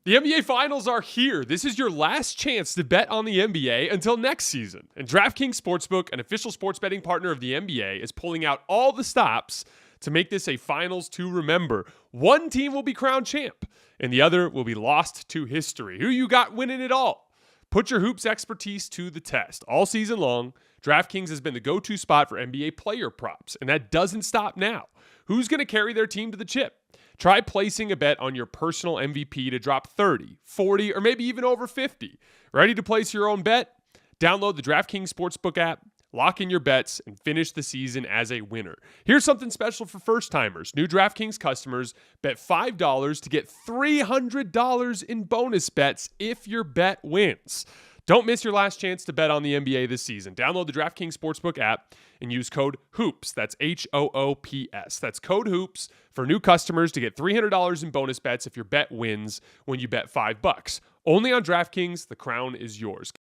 The NBA Finals are here. This is your last chance to bet on the NBA until next season. And DraftKings Sportsbook, an official sports betting partner of the NBA, is pulling out all the stops to make this a finals to remember. One team will be crowned champ, and the other will be lost to history. Who you got winning it all? Put your hoops expertise to the test. All season long, DraftKings has been the go-to spot for NBA player props, and that doesn't stop now. Who's going to carry their team to the chip? Try placing a bet on your personal MVP to drop 30, 40, or maybe even over 50. Ready to place your own bet? Download the DraftKings Sportsbook app, lock in your bets, and finish the season as a winner. Here's something special for first-timers. New DraftKings customers bet $5 to get $300 in bonus bets if your bet wins. Don't miss your last chance to bet on the NBA this season. Download the DraftKings Sportsbook app and use code HOOPS. That's HOOPS. That's code HOOPS for new customers to get $300 in bonus bets if your bet wins when you bet $5. Only on DraftKings, the crown is yours.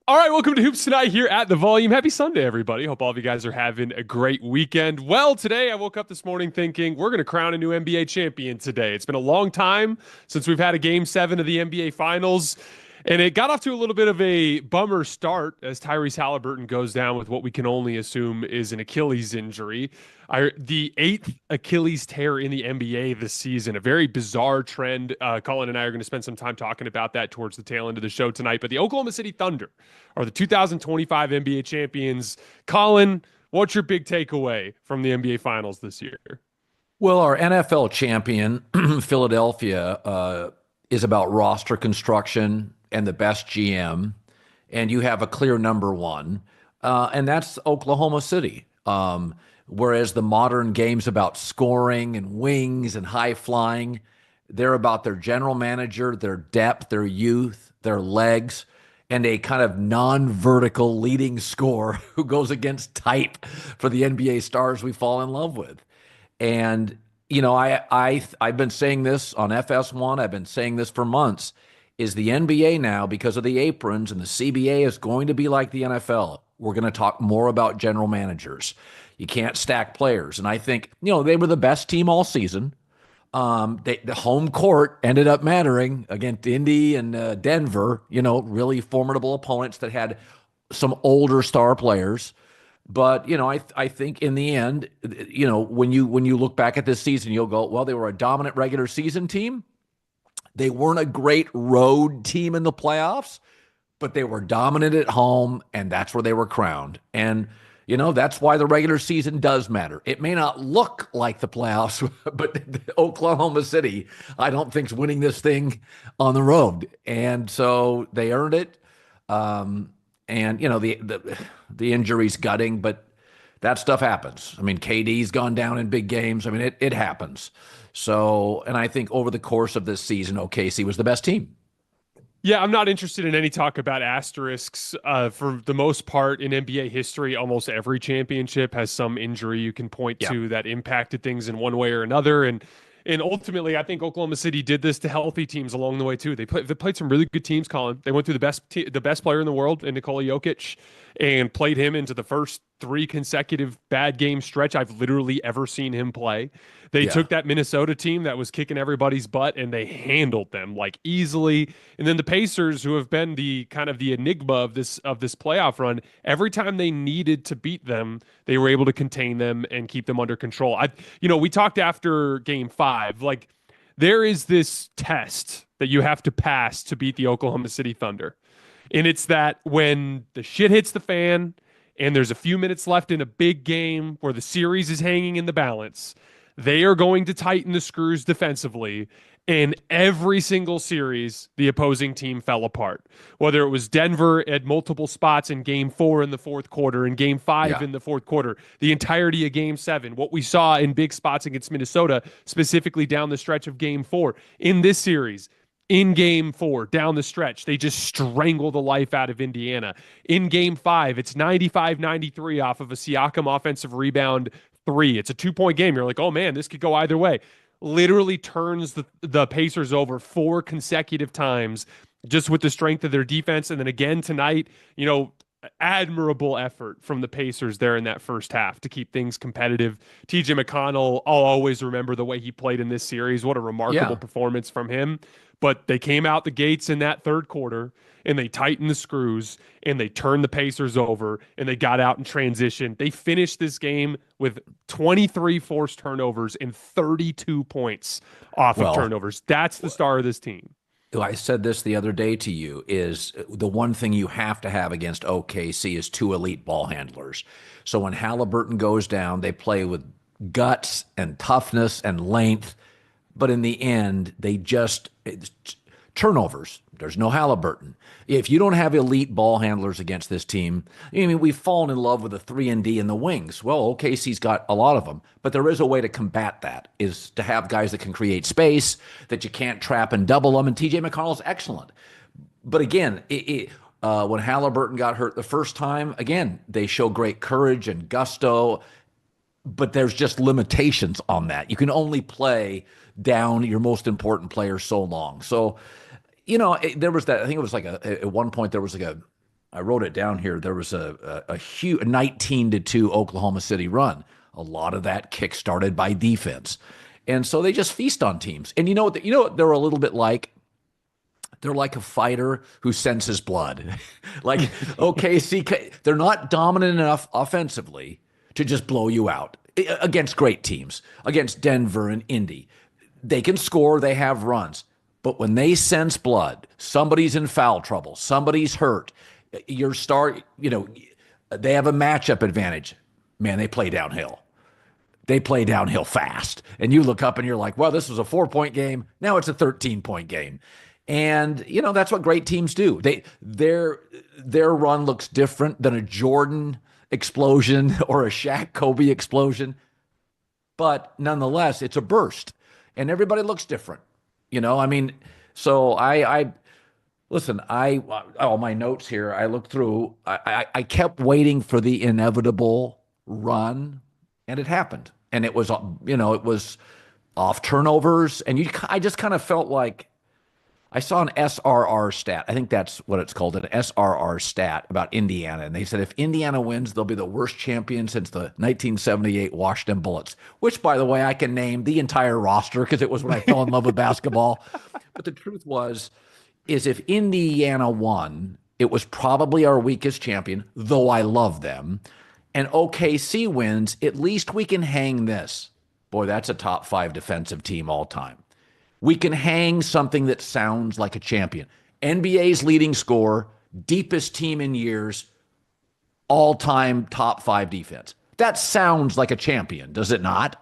All right, welcome to Hoops Tonight here at The Volume. Happy Sunday, everybody. Hope all of you guys are having a great weekend. Well, today I woke up this morning thinking we're going to crown a new NBA champion today. It's been a long time since we've had a Game 7 of the NBA Finals, and it got off to a little bit of a bummer start as Tyrese Haliburton goes down with what we can only assume is an Achilles injury. The 8th Achilles tear in the NBA this season, a very bizarre trend. Colin and I are going to spend some time talking about that towards the tail end of the show tonight. But the Oklahoma City Thunder are the 2025 NBA champions. Colin, what's your big takeaway from the NBA Finals this year? Well, our NFL champion, Philadelphia, is about roster construction and the best GM. And you have a clear number one, and that's Oklahoma City. Whereas the modern game's about scoring and wings and high flying, they're about their general manager, their depth, their youth, their legs, and a kind of non-vertical leading scorer who goes against type for the NBA stars we fall in love with. And, you know, I've been saying this on FS1, I've been saying this for months, is the NBA now, because of the aprons and the CBA, is going to be like the NFL. We're going to talk more about general managers. You can't stack players. And I think, you know, they were the best team all season. The home court ended up mattering against Indy and Denver, you know, really formidable opponents that had some older star players. But, you know, I think in the end, you know, when you look back at this season, you'll go, well, they were a dominant regular season team. They weren't a great road team in the playoffs, but they were dominant at home, and that's where they were crowned. And, you know, that's why the regular season does matter. It may not look like the playoffs, but Oklahoma City, I don't think, is winning this thing on the road. And so they earned it. And, you know, the injury's gutting, but that stuff happens. I mean, KD's gone down in big games. I mean, it happens. So, and I think over the course of this season, OKC was the best team. Yeah, I'm not interested in any talk about asterisks. For the most part, in NBA history, almost every championship has some injury you can point to that impacted things in one way or another. And ultimately, I think Oklahoma City did this to healthy teams along the way too. They played some really good teams, Colin. They went through the best player in the world in Nikola Jokic and played him into the first 3 consecutive bad game stretch I've literally ever seen him play. They took that Minnesota team that was kicking everybody's butt and they handled them like easily. And then the Pacers, who have been the kind of the enigma of this playoff run, every time they needed to beat them, they were able to contain them and keep them under control. We talked after Game 5, like there is this test that you have to pass to beat the Oklahoma City Thunder. And it's that when the shit hits the fan and there's a few minutes left in a big game where the series is hanging in the balance, They are going to tighten the screws defensively. In every single series, the opposing team fell apart. Whether it was Denver at multiple spots in game 4 in the fourth quarter, in game 5 in the fourth quarter, the entirety of game 7, what we saw in big spots against Minnesota, specifically down the stretch of game 4. In this series, in game 4, down the stretch, they just strangle the life out of Indiana. In game 5, it's 95-93 off of a Siakam offensive rebound 3. It's a 2-point game. You're like, oh man, this could go either way. Literally turns the Pacers over 4 consecutive times just with the strength of their defense. And then again tonight, admirable effort from the Pacers there in that first half to keep things competitive. TJ McConnell, I'll always remember the way he played in this series. What a remarkable performance from him. But they came out the gates in that third quarter and they tightened the screws and they turned the Pacers over and they got out in transition. They finished this game with 23 forced turnovers and 32 points off of turnovers. That's the star of this team. I said this the other day to you, is the one thing you have to have against OKC is 2 elite ball handlers. So when Haliburton goes down, they play with guts and toughness and length. But in the end, turnovers. There's no Haliburton. If you don't have elite ball handlers against this team, we've fallen in love with the 3-and-D and the wings. Well, OKC's got a lot of them, but there is a way to combat that, is to have guys that can create space, that you can't trap and double them, and TJ McConnell's excellent. But again, when Haliburton got hurt the first time, again, they show great courage and gusto, but there's just limitations on that. You can only play down your most important player so long. So, there was that, I think it was like at one point there was I wrote it down here, there was a huge 19-2 Oklahoma City run. A lot of that kick started by defense. And so they just feast on teams. And you know what they're a little bit like? They're like a fighter who senses blood. Like, OKC, they're not dominant enough offensively to just blow you out against great teams, against Denver and Indy. They can score, they have runs. But when they sense blood, somebody's in foul trouble, somebody's hurt, they have a matchup advantage. Man, they play downhill. They play downhill fast. And you look up and you're like, well, this was a 4-point game. Now it's a 13-point game. And, that's what great teams do. Their run looks different than a Jordan explosion or a Shaq Kobe explosion. But nonetheless, it's a burst. And everybody looks different. So listen, all my notes here, I looked through, I kept waiting for the inevitable run, and it happened. And it was, it was off turnovers. And I just kind of felt like I saw an SRR stat. I think that's what it's called, an SRR stat about Indiana. And they said if Indiana wins, they'll be the worst champion since the 1978 Washington Bullets, which, by the way, I can name the entire roster because it was when I fell in love with basketball. But the truth is if Indiana won, it was probably our weakest champion, though I love them. And OKC wins, at least we can hang this. Boy, that's a top 5 defensive team all time. We can hang something that sounds like a champion. NBA's leading scorer, deepest team in years, all-time top 5 defense. That sounds like a champion, does it not?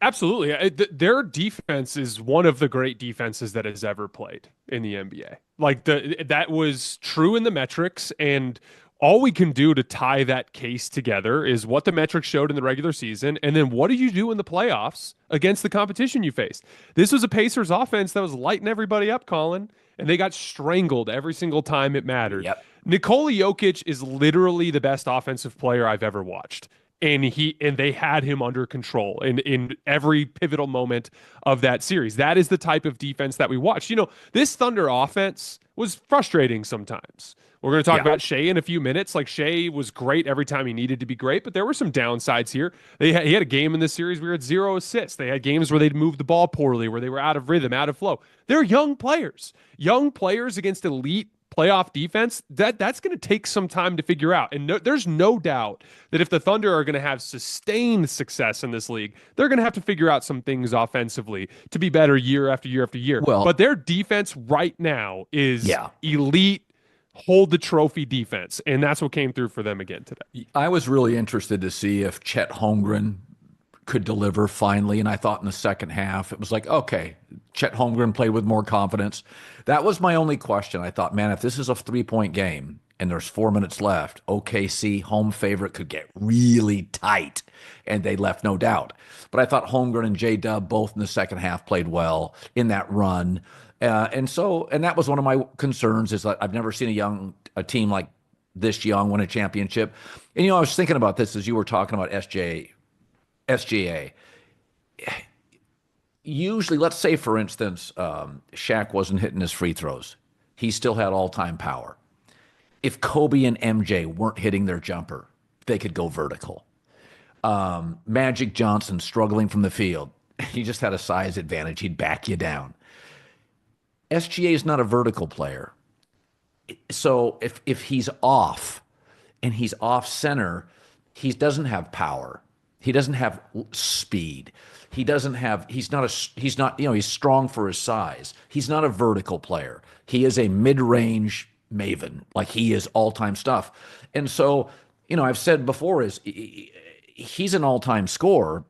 Absolutely. Their defense is one of the great defenses that has ever played in the NBA. Like that was true in the metrics, and all we can do to tie that case together is what the metrics showed in the regular season, and then what do you do in the playoffs against the competition you faced? This was a Pacers offense that was lighting everybody up, Colin, and they got strangled every single time it mattered. Yep. Nikola Jokic is literally the best offensive player I've ever watched. And they had him under control in every pivotal moment of that series. That is the type of defense that we watched. This Thunder offense was frustrating sometimes. We're going to talk about Shai in a few minutes. Like, Shai was great every time he needed to be great, but there were some downsides here. He had a game in this series where he had 0 assists. They had games where they'd moved the ball poorly, where they were out of rhythm, out of flow. They're young players against elite playoff defense. That's going to take some time to figure out. And there's no doubt that if the Thunder are going to have sustained success in this league, they're going to have to figure out some things offensively to be better year after year after year. But their defense right now is elite, hold the trophy defense, and that's what came through for them again today. I was really interested to see if Chet Holmgren could deliver finally. And I thought in the second half, it was like, okay, Chet Holmgren played with more confidence. That was my only question. I thought, man, if this is a 3-point game and there's 4 minutes left, OKC, home favorite, could get really tight. And they left no doubt. But I thought Holmgren and J-Dub both in the second half played well in that run. And that was one of my concerns, is that I've never seen a team like this young win a championship. And, I was thinking about this as you were talking about SGA. Usually, let's say, for instance, Shaq wasn't hitting his free throws. He still had all-time power. If Kobe and MJ weren't hitting their jumper, they could go vertical. Magic Johnson struggling from the field. He just had a size advantage. He'd back you down. SGA is not a vertical player. So if he's off and he's off center, he doesn't have power. He doesn't have speed. He's strong for his size. He's not a vertical player. He is a mid-range maven. Like, he is all-time stuff. And so, I've said before, he's an all-time scorer,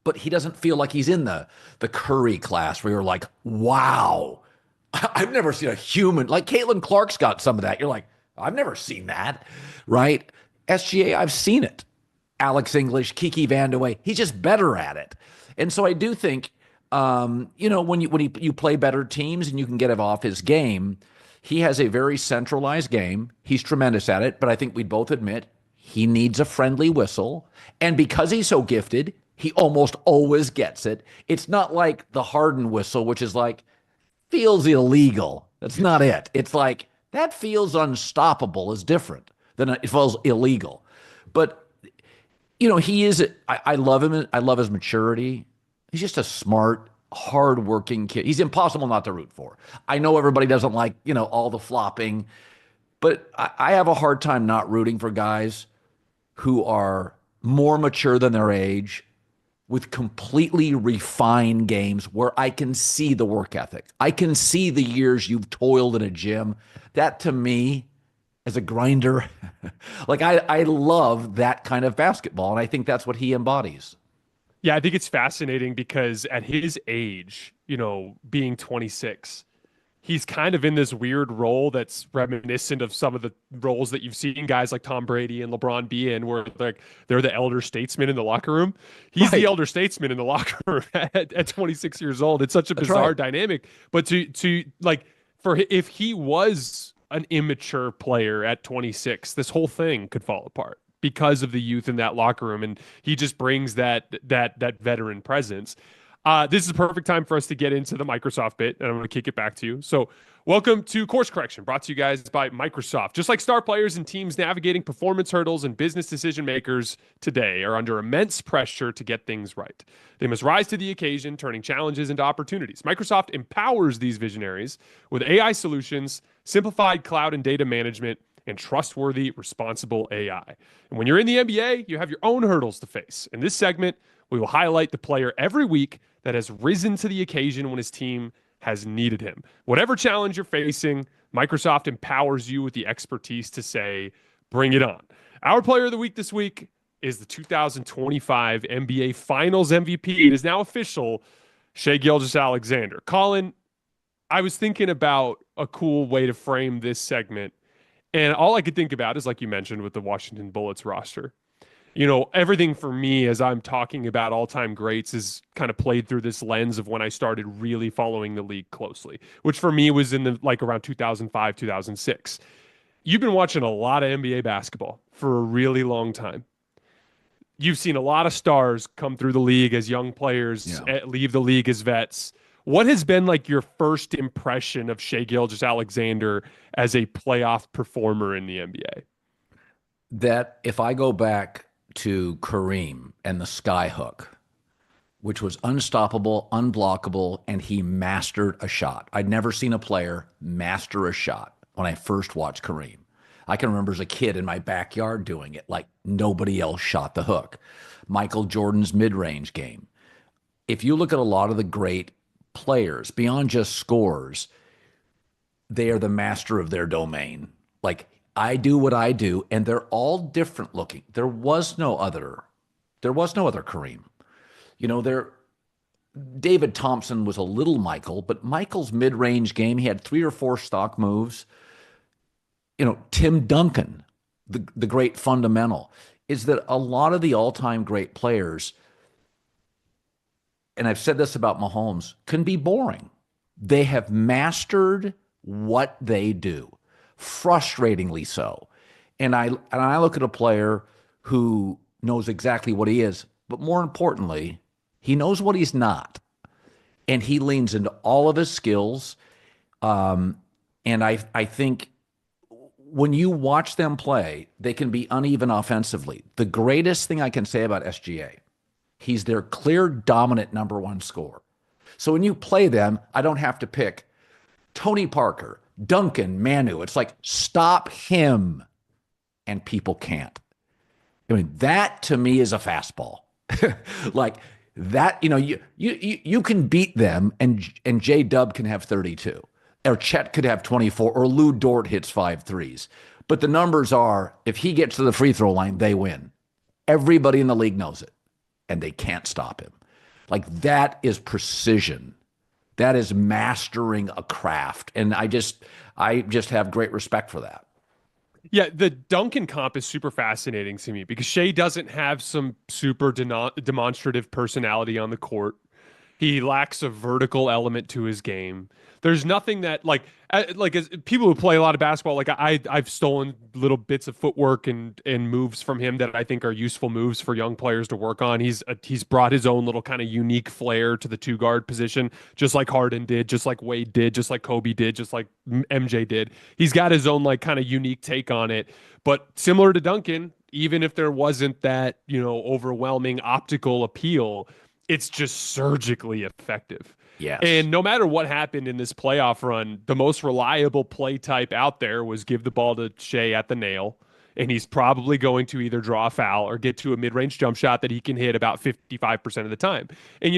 but he doesn't feel like he's in the Curry class where you're like, wow, I've never seen a human. Like, Caitlin Clark's got some of that. You're like, I've never seen that, right? SGA, I've seen it. Alex English, Kiki Vandeweghe, he's just better at it. And so I do think, when you play better teams and you can get him off his game, he has a very centralized game. He's tremendous at it, but I think we'd both admit he needs a friendly whistle. And because he's so gifted, he almost always gets it. It's not like the Harden whistle, which is like, feels illegal. That's not it. It's like, that feels unstoppable is different than it feels illegal. But, I love him. I love his maturity. He's just a smart, hardworking kid. He's impossible not to root for. I know everybody doesn't like, all the flopping, but I have a hard time not rooting for guys who are more mature than their age, with completely refined games where I can see the work ethic. I can see the years you've toiled in a gym. That, to me, as a grinder, like, I love that kind of basketball, and I think that's what he embodies. Yeah, I think it's fascinating because at his age, being 26, he's kind of in this weird role that's reminiscent of some of the roles that you've seen guys like Tom Brady and LeBron be in, where they're the elder statesman in the locker room. He's the elder statesman in the locker room at 26 years old. It's such a bizarre dynamic. But if he was an immature player at 26, this whole thing could fall apart because of the youth in that locker room, and he just brings that veteran presence. This is a perfect time for us to get into the Microsoft bit, and I'm going to kick it back to you. So, welcome to Course Correction, brought to you guys by Microsoft. Just like star players and teams navigating performance hurdles, and business decision makers today are under immense pressure to get things right. They must rise to the occasion, turning challenges into opportunities. Microsoft empowers these visionaries with AI solutions, simplified cloud and data management, and trustworthy, responsible AI. And when you're in the NBA, you have your own hurdles to face. In this segment, we will highlight the player every week that has risen to the occasion when his team has needed him. Whatever challenge you're facing, Microsoft empowers you with the expertise to say, bring it on. Our player of the week this week is the 2025 NBA Finals MVP. It is now official, Shai Gilgeous-Alexander. Colin, I was thinking about a cool way to frame this segment, and all I could think about is, like you mentioned, with the Washington Bullets roster. Everything for me as I'm talking about all-time greats is kind of played through this lens of when I started really following the league closely, which for me was in around 2005, 2006. You've been watching a lot of NBA basketball for a really long time. You've seen a lot of stars come through the league as young players, leave the league as vets. What has been your first impression of Shai Gilgeous-Alexander as a playoff performer in the NBA? That if I go back to Kareem and the skyhook, which was unstoppable, unblockable, and he mastered a shot. I'd never seen a player master a shot when I first watched Kareem. I can remember as a kid in my backyard doing it like nobody else shot the hook. Michael Jordan's mid-range game. If you look at a lot of the great players, beyond just scorers, they are the master of their domain. Like, I do what I do, and they're all different looking. There was no other Kareem. They're David Thompson was a little Michael, but Michael's mid-range game, he had 3 or 4 stock moves. Tim Duncan, the great fundamental, is that a lot of the all-time great players, and I've said this about Mahomes, can be boring. They have mastered what they do, frustratingly so. And I look at a player who knows exactly what he is, but more importantly, he knows what he's not, and he leans into all of his skills. And I think when you watch them play, they can be uneven offensively. The greatest thing I can say about SGA, he's their clear dominant number one scorer. So when you play them, I don't have to pick Tony Parker, Duncan, Manu. It's like, stop him, and people can't. I mean, that to me is a fastball. Like that, you can beat them, and J-Dub can have 32, or Chet could have 24, or Lou Dort hits 5 threes. But the numbers are, if he gets to the free throw line, they win. Everybody in the league knows it, and they can't stop him. Like, that is precision. That is mastering a craft. And I just have great respect for that. Yeah, the Duncan comp is super fascinating to me because Shai doesn't have some super demonstrative personality on the court. He lacks a vertical element to his game. There's nothing that as people who play a lot of basketball, I've stolen little bits of footwork and moves from him that I think are useful moves for young players to work on. He's brought his own little kind of unique flair to the 2-guard position, just like Harden did, just like Wade did, just like Kobe did, just like MJ did. He's got his own kind of unique take on it. But similar to Duncan, even if there wasn't that, overwhelming optical appeal, it's just surgically effective. Yes. And no matter what happened in this playoff run, the most reliable play type out there was give the ball to Shai at the nail, and he's probably going to either draw a foul or get to a mid-range jump shot that he can hit about 55% of the time. And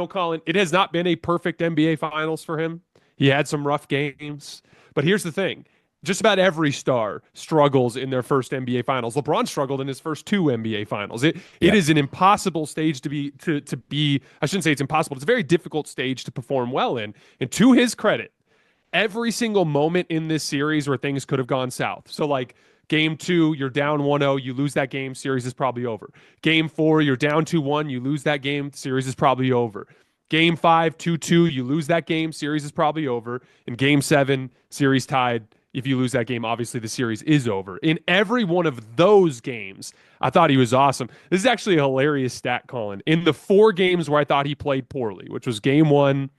Colin, it has not been a perfect NBA Finals for him. He had some rough games, but here's the thing. Just about every star struggles in their first NBA Finals. LeBron struggled in his first 2 NBA Finals. It is an impossible stage to be. I shouldn't say it's impossible. It's a very difficult stage to perform well in. And to his credit, every single moment in this series where things could have gone south. So Game 2, you're down 1-0, you lose that game, series is probably over. Game 4, you're down 2-1, you lose that game, series is probably over. Game 5, 2-2, you lose that game, series is probably over. In Game 7, series tied. If you lose that game, obviously the series is over. In every one of those games, I thought he was awesome. This is actually a hilarious stat, Colin. In the 4 games where I thought he played poorly, which was Game 1,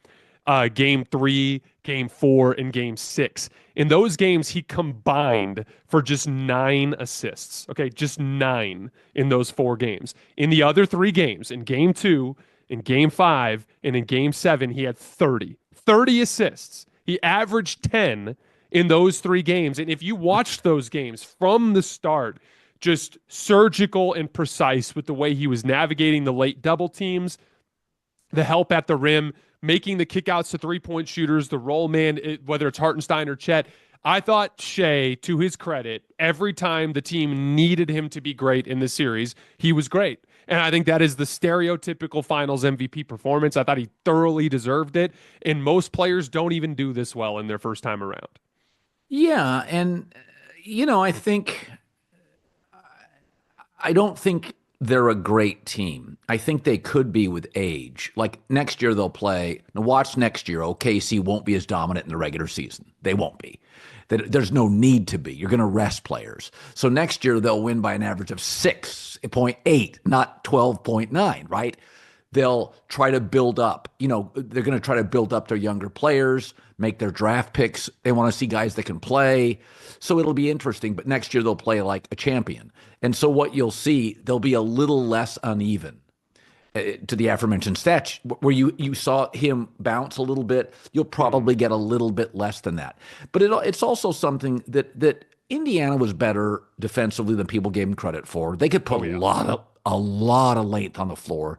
Game 3, Game 4, and Game 6. In those games, he combined for just 9 assists. Okay, just 9 in those 4 games. In the other 3 games, in Game 2, in Game 5, and in Game 7, he had 30 assists. He averaged 10 in those 3 games. And if you watched those games from the start, just surgical and precise with the way he was navigating the late double teams, the help at the rim, making the kickouts to 3-point shooters, the roll man, whether it's Hartenstein or Chet. I thought Shai, to his credit, every time the team needed him to be great in the series, he was great. And I think that is the stereotypical Finals MVP performance. I thought he thoroughly deserved it. And most players don't even do this well in their first time around. Yeah, and I don't think they're a great team. I think they could be with age. Like next year they'll play. Now watch next year. OKC won't be as dominant in the regular season. They won't be. There's no need to be. You're going to rest players. So next year they'll win by an average of 6.8, not 12.9, right? They'll try to build up. They're going to try to build up their younger players, make their draft picks. They want to see guys that can play. So it'll be interesting. But next year they'll play like a champion. And so what you'll see, they'll be a little less uneven to the aforementioned stats. Where you saw him bounce a little bit, you'll probably get a little bit less than that. But it's also something that Indiana was better defensively than people gave him credit for. They could put a lot of length on the floor.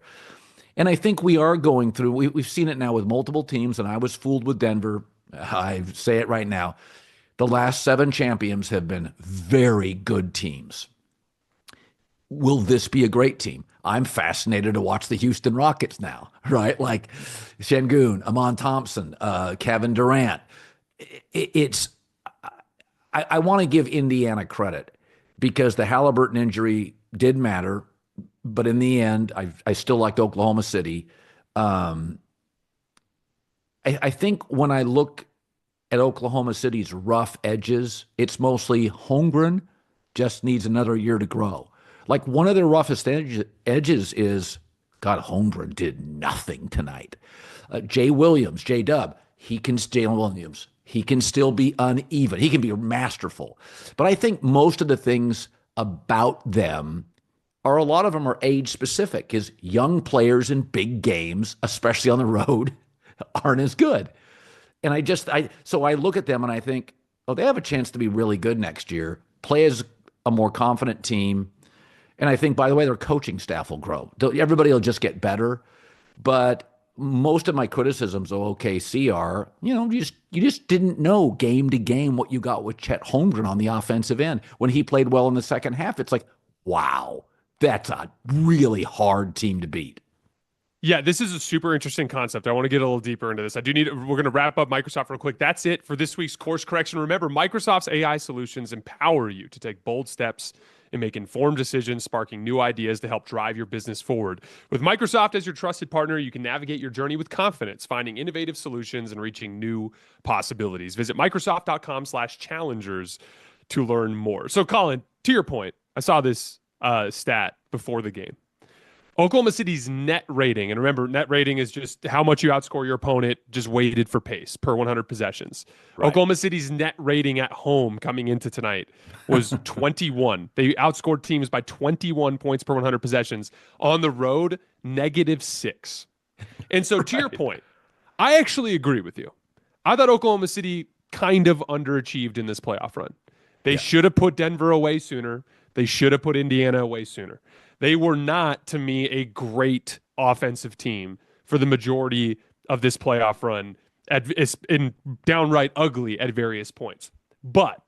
And I think we are going through, we've seen it now with multiple teams, and I was fooled with Denver. I say it right now. The last 7 champions have been very good teams. will this be a great team? I'm fascinated to watch the Houston Rockets now, right? Like Sengun, Thompson, Kevin Durant. It's I want to give Indiana credit because the Haliburton injury did matter, but in the end, I still liked Oklahoma City. I think when I look at Oklahoma City's rough edges, it's mostly Holmgren just needs another year to grow. Like one of their roughest edges is, God, Holmgren did nothing tonight. Jay Williams, J-Dub, Jalen Williams, he can still be uneven. He can be masterful. But I think most of the things about them a lot of them are age specific, because young players in big games, especially on the road, aren't as good. And so I look at them and I think, oh, they have a chance to be really good next year, play as a more confident team. And I think, by the way, their coaching staff will grow. Everybody will just get better. But most of my criticisms of OKC are, you just didn't know game to game what you got with Chet Holmgren on the offensive end. When he played well in the second half, it's like, wow, that's a really hard team to beat. Yeah, this is a super interesting concept. I want to get a little deeper into this. We're going to wrap up Microsoft real quick. That's it for this week's course correction. Remember, Microsoft's AI solutions empower you to take bold steps and make informed decisions, sparking new ideas to help drive your business forward. With Microsoft as your trusted partner, you can navigate your journey with confidence, finding innovative solutions and reaching new possibilities. Visit Microsoft.com/challengers to learn more. So, Colin, to your point, I saw this stat before the game. Oklahoma City's net rating, and remember, net rating is just how much you outscore your opponent, just weighted for pace per 100 possessions. Right. Oklahoma City's net rating at home coming into tonight was 21. They outscored teams by 21 points per 100 possessions. On the road, -6. And so to your point, I actually agree with you. I thought Oklahoma City kind of underachieved in this playoff run. They should have put Denver away sooner. They should have put Indiana away sooner. They were not, to me, a great offensive team for the majority of this playoff run, in downright ugly at various points. But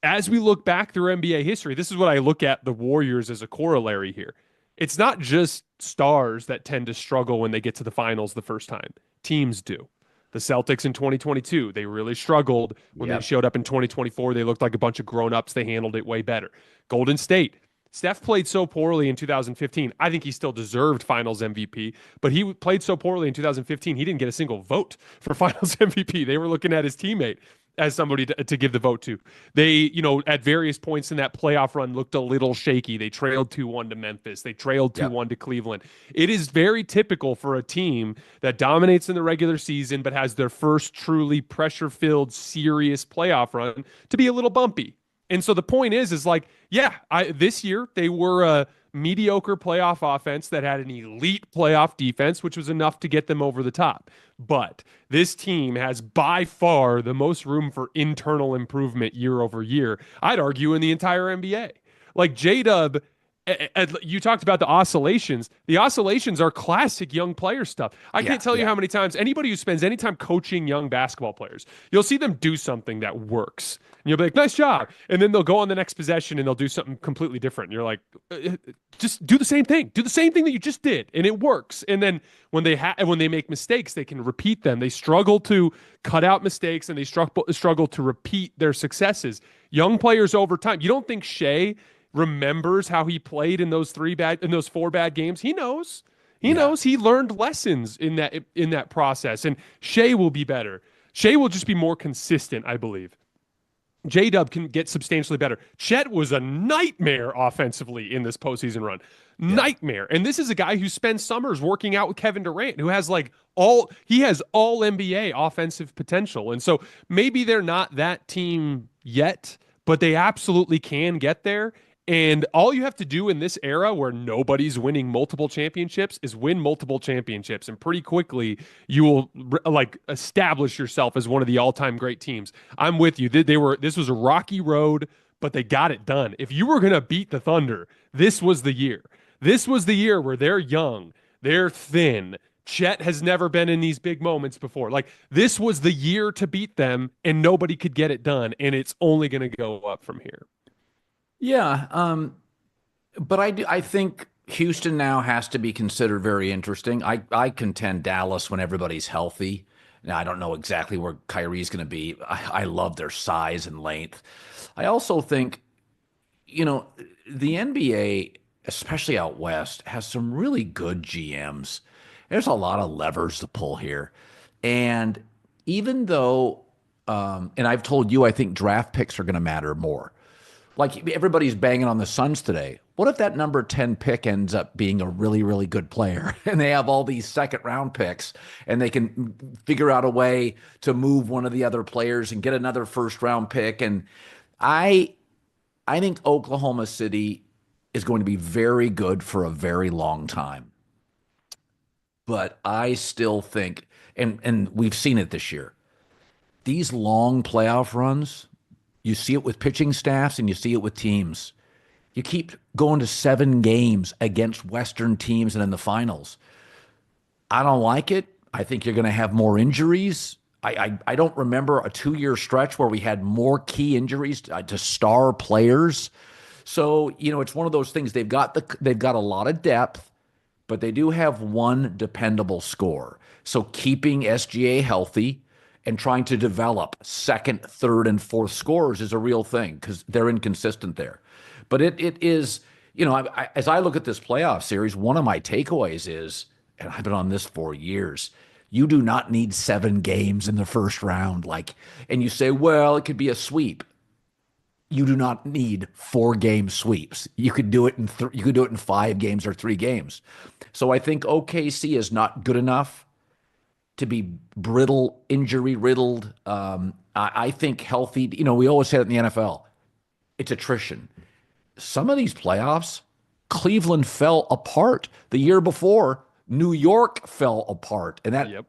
as we look back through NBA history, this is what I look at the Warriors as a corollary here. It's not just stars that tend to struggle when they get to the finals the first time. Teams do. The Celtics in 2022, they really struggled. When they showed up in 2024, they looked like a bunch of grown-ups. They handled it way better. Golden State. Steph played so poorly in 2015. I think he still deserved Finals MVP, but he played so poorly in 2015, he didn't get a single vote for Finals MVP. They were looking at his teammate as somebody to give the vote to. They, at various points in that playoff run looked a little shaky. They trailed 2-1 to Memphis. They trailed 2-1 to Cleveland. It is very typical for a team that dominates in the regular season but has their first truly pressure-filled, serious playoff run to be a little bumpy. And so the point is this year they were a mediocre playoff offense that had an elite playoff defense, which was enough to get them over the top. But this team has by far the most room for internal improvement year over year, I'd argue, in the entire NBA. Like J-Dub, you talked about the oscillations. The oscillations are classic young player stuff. I can't tell you how many times anybody who spends any time coaching young basketball players, you'll see them do something that works. And you'll be like, nice job. And then they'll go on the next possession and they'll do something completely different. And you're like, just do the same thing. Do the same thing that you just did. And it works. And then when they make mistakes, they can repeat them. They struggle to cut out mistakes and they struggle to repeat their successes. Young players over time. You don't think Shai remembers how he played in those 4 bad games? He knows. He knows. He learned lessons in that process. And Shai will be better. Shai will just be more consistent, I believe. J-Dub can get substantially better. Chet was a nightmare offensively in this postseason run. Nightmare. And this is a guy who spends summers working out with Kevin Durant, who has all NBA offensive potential. And so maybe they're not that team yet, but they absolutely can get there. And all you have to do in this era where nobody's winning multiple championships is win multiple championships. And pretty quickly, you will establish yourself as one of the all-time great teams. I'm with you. This was a rocky road, but they got it done. If you were going to beat the Thunder, this was the year. This was the year where they're young, they're thin. Chet has never been in these big moments before. This was the year to beat them, and nobody could get it done. And it's only going to go up from here. Yeah. But I think Houston now has to be considered very interesting. I contend Dallas when everybody's healthy. Now, I don't know exactly where Kyrie's going to be. I love their size and length. I also think, the NBA, especially out west, has some really good GMs. There's a lot of levers to pull here. And even though, and I've told you, I think draft picks are going to matter more. Like everybody's banging on the Suns today. What if that number 10 pick ends up being a really, really good player and they have all these second round picks and they can figure out a way to move one of the other players and get another first round pick? And I I think Oklahoma City is going to be very good for a very long time. But I still think, and we've seen it this year, these long playoff runs, you see it with pitching staffs and you see it with teams. You keep going to 7 games against Western teams and in the finals. I don't like it. I think you're going to have more injuries. I don't remember a 2-year stretch where we had more key injuries to star players. So, it's one of those things. They've got a lot of depth, but they do have one dependable score. So keeping SGA healthy and trying to develop second, third, and fourth scorers is a real thing because they're inconsistent there. But it is, as I look at this playoff series, one of my takeaways is, and I've been on this for years, you do not need 7 games in the first round. And you say, well, it could be a sweep. You do not need 4-game sweeps. You could do it in 5 games or 3 games. So I think OKC is not good enough to be brittle, injury riddled. I think healthy. We always say it in the NFL. It's attrition. Some of these playoffs, Cleveland fell apart the year before. New York fell apart, and Yep.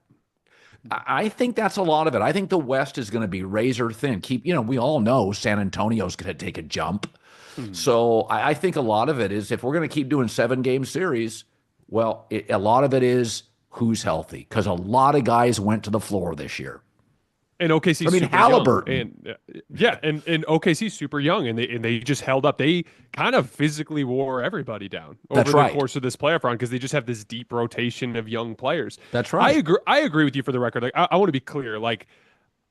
I think that's a lot of it. I think the West is going to be razor thin. We all know San Antonio's going to take a jump. So I think a lot of it is if we're going to keep doing 7-game series, well, a lot of it is who's healthy because a lot of guys went to the floor this year. And OKC's super Haliburton. young. And OKC's super young, and they just held up. They kind of physically wore everybody down over the course of this playoff run because they just have this deep rotation of young players. That's right. I agree with you for the record. I want to be clear.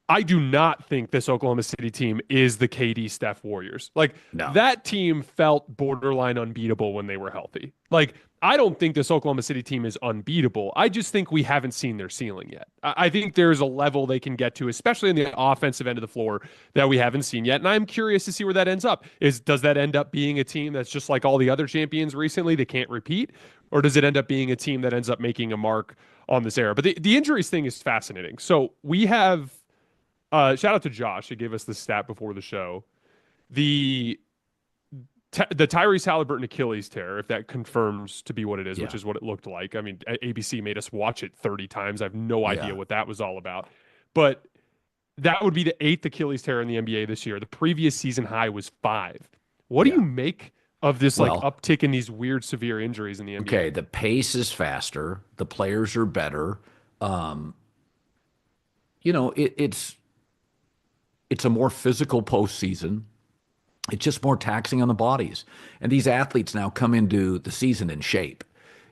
I do not think this Oklahoma City team is the KD Steph Warriors. No. That team felt borderline unbeatable when they were healthy. I don't think this Oklahoma City team is unbeatable. I just think we haven't seen their ceiling yet. I think there's a level they can get to, especially in the offensive end of the floor, that we haven't seen yet. And I'm curious to see where that ends up. Does that end up being a team that's just like all the other champions recently, they can't repeat? Or does it end up being a team that ends up making a mark on this era? But the injuries thing is fascinating. So we have, shout out to Josh, who gave us the stat before the show. The Tyrese Haliburton Achilles tear, if that confirms to be what it is, which is what it looked like. I mean, ABC made us watch it 30 times. I have no idea what that was all about. But that would be the 8th Achilles tear in the NBA this year. The previous season high was 5. What do you make of this uptick in these weird, severe injuries in the NBA? Okay, the pace is faster. The players are better. It's a more physical postseason. It's just more taxing on the bodies. And these athletes now come into the season in shape.